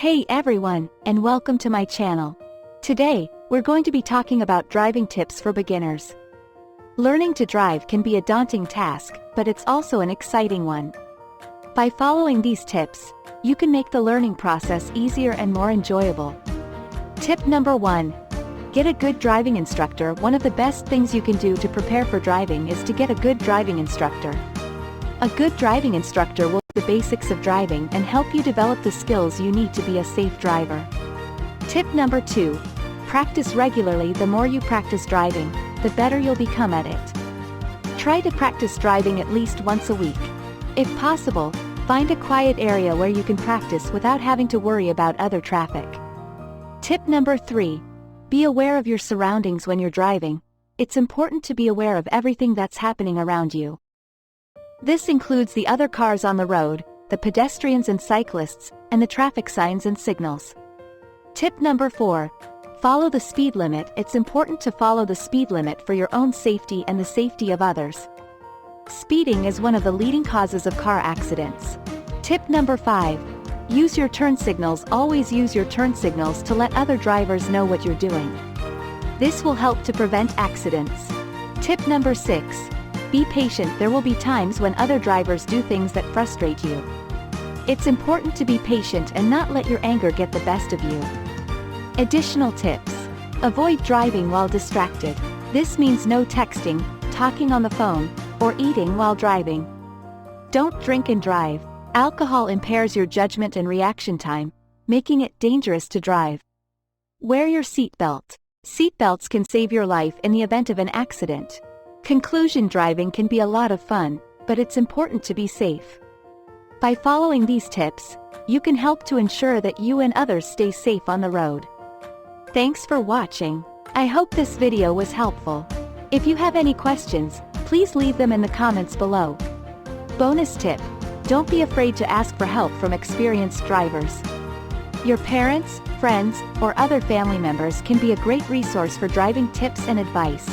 Hey everyone, and welcome to my channel. Today, we're going to be talking about driving tips for beginners. Learning to drive can be a daunting task, but it's also an exciting one. By following these tips, you can make the learning process easier and more enjoyable. Tip number 1. Get a good driving instructor. One of the best things you can do to prepare for driving is to get a good driving instructor. A good driving instructor will teach the basics of driving and help you develop the skills you need to be a safe driver. Tip number 2. Practice regularly. The more you practice driving, the better you'll become at it. Try to practice driving at least once a week. If possible, find a quiet area where you can practice without having to worry about other traffic. Tip number 3. Be aware of your surroundings when you're driving. It's important to be aware of everything that's happening around you. This includes the other cars on the road, the pedestrians and cyclists, and the traffic signs and signals. Tip number 4. Follow the speed limit. It's important to follow the speed limit for your own safety and the safety of others. Speeding is one of the leading causes of car accidents. Tip number 5. Use your turn signals. Always use your turn signals to let other drivers know what you're doing. This will help to prevent accidents. Tip number 6. Be patient. There will be times when other drivers do things that frustrate you. It's important to be patient and not let your anger get the best of you. Additional tips. Avoid driving while distracted. This means no texting, talking on the phone, or eating while driving. Don't drink and drive. Alcohol impairs your judgment and reaction time, making it dangerous to drive. Wear your seatbelt. Seatbelts can save your life in the event of an accident. Conclusion: driving can be a lot of fun, but it's important to be safe. By following these tips, you can help to ensure that you and others stay safe on the road. Thanks for watching. I hope this video was helpful. If you have any questions, please leave them in the comments below. Bonus tip: don't be afraid to ask for help from experienced drivers. Your parents, friends, or other family members can be a great resource for driving tips and advice.